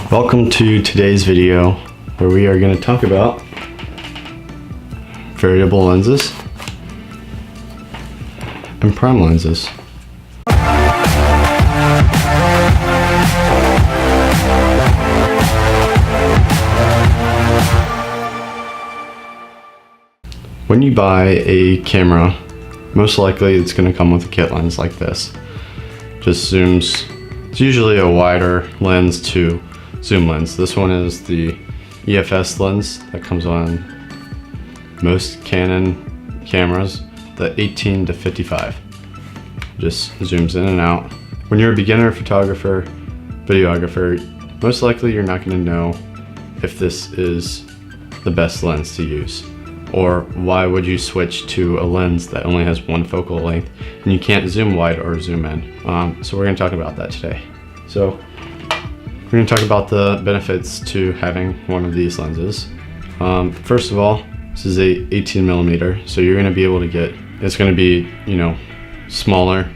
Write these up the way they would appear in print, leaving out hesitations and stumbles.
Welcome to today's video where we are going to talk about variable lenses and prime lenses. When you buy a camera, most likely it's going to come with a kit lens like this. Just zooms. It's usually a wider lens to zoom lens. This one is the EFS lens that comes on most Canon cameras, the 18 to 55. Just zooms in and out. When you're a beginner photographer, videographer, most likely you're not going to know if this is the best lens to use. Or why would you switch to a lens that only has one focal length and you can't zoom wide or zoom in? So we're going to talk about that today. So we're going to talk about the benefits to having one of these lenses. First of all, this is a 18 millimeter, so you're going to be able to get, it's going to be, smaller,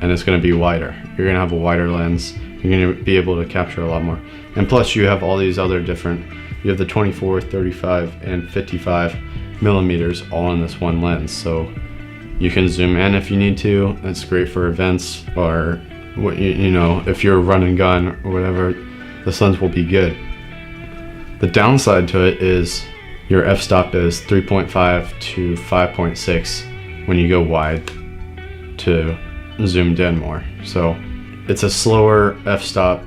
and it's going to be wider. You're going to have a wider lens. You're going to be able to capture a lot more. And plus you have all these other different, you have the 24, 35, and 55 millimeters all in this one lens. So you can zoom in if you need to. It's great for events, or if you're run and gun or whatever, this lens will be good. The downside to it is your f-stop is 3.5 to 5.6 when you go wide to zoomed in more. So it's a slower f-stop,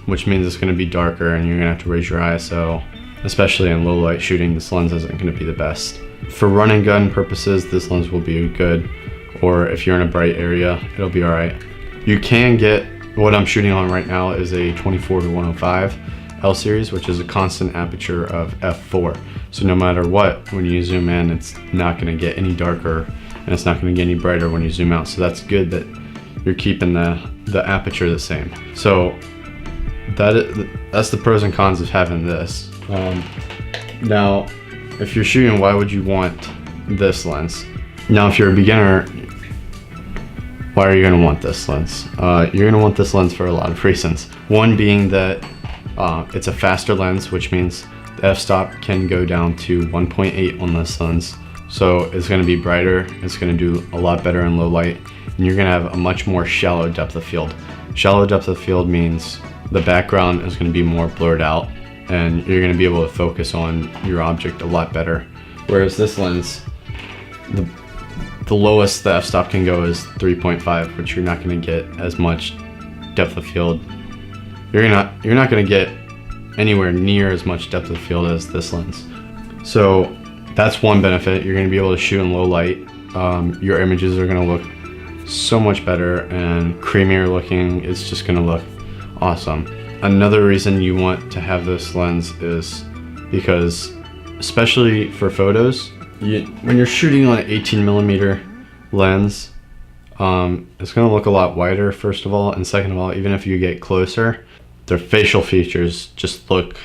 which means it's going to be darker and you're going to have to raise your ISO. Especially in low light shooting, this lens isn't going to be the best. For run and gun purposes, this lens will be good, or if you're in a bright area, it'll be alright. You can get, what I'm shooting on right now is a 24 to 105 L series, which is a constant aperture of f4. So no matter what, when you zoom in, it's not going to get any darker and it's not going to get any brighter when you zoom out. So that's good that you're keeping the aperture the same. So that's the pros and cons of having this. Now, if you're shooting, why would you want this lens? Now, if you're a beginner, why are you going to want this lens? You're going to want this lens for a lot of reasons. One being that it's a faster lens, which means the f-stop can go down to 1.8 on this lens. So it's going to be brighter, it's going to do a lot better in low light, and you're going to have a much more shallow depth of field. Shallow depth of field means the background is going to be more blurred out, and you're going to be able to focus on your object a lot better. Whereas this lens, the lowest the f-stop can go is 3.5, which you're not going to get as much depth of field. You're not going to get anywhere near as much depth of field as this lens. So that's one benefit. You're going to be able to shoot in low light. Your images are going to look so much better and creamier looking. It's just going to look awesome. Another reason you want to have this lens is because, especially for photos, when you're shooting on an 18 millimeter lens, it's going to look a lot wider, first of all, and second of all, even if you get closer, their facial features just look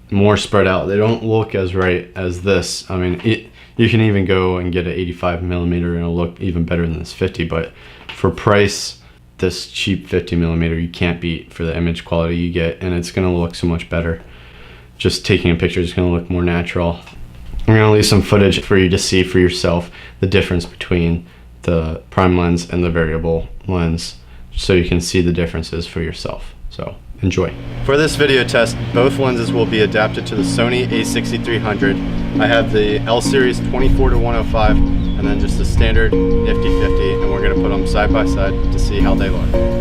more spread out. They don't look as right as this. I mean, you can even go and get an 85 millimeter and it'll look even better than this 50, but for price, this cheap 50 millimeter you can't beat for the image quality you get, and it's going to look so much better. Just taking a picture is going to look more natural. I'm going to leave some footage for you to see for yourself the difference between the prime lens and the variable lens, so you can see the differences for yourself. So enjoy. For this video test, both lenses will be adapted to the Sony a6300. I have the L series 24 to 105 and then just the standard nifty 50, and we're going to put them side by side to see how they look.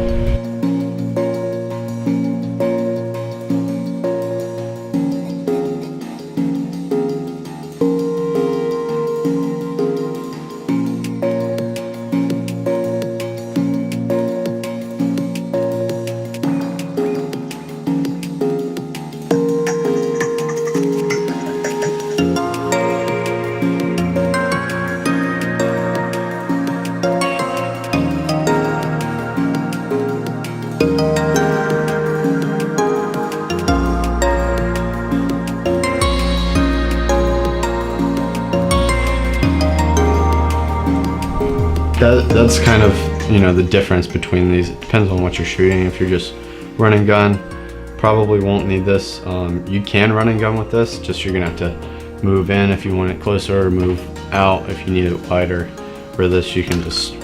That's kind of you know, the difference between these. It depends on what you're shooting. If you're just run and gun, probably won't need this. You can run and gun with this, just you're gonna have to move in if you want it closer, or move out if you need it wider. For this, you can just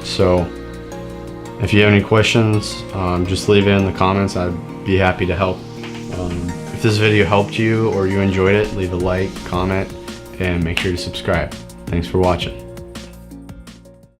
so if you have any questions, just leave it in the comments. I'd be happy to help. If this video helped you or you enjoyed it, leave a like, comment, and make sure to subscribe. Thanks for watching.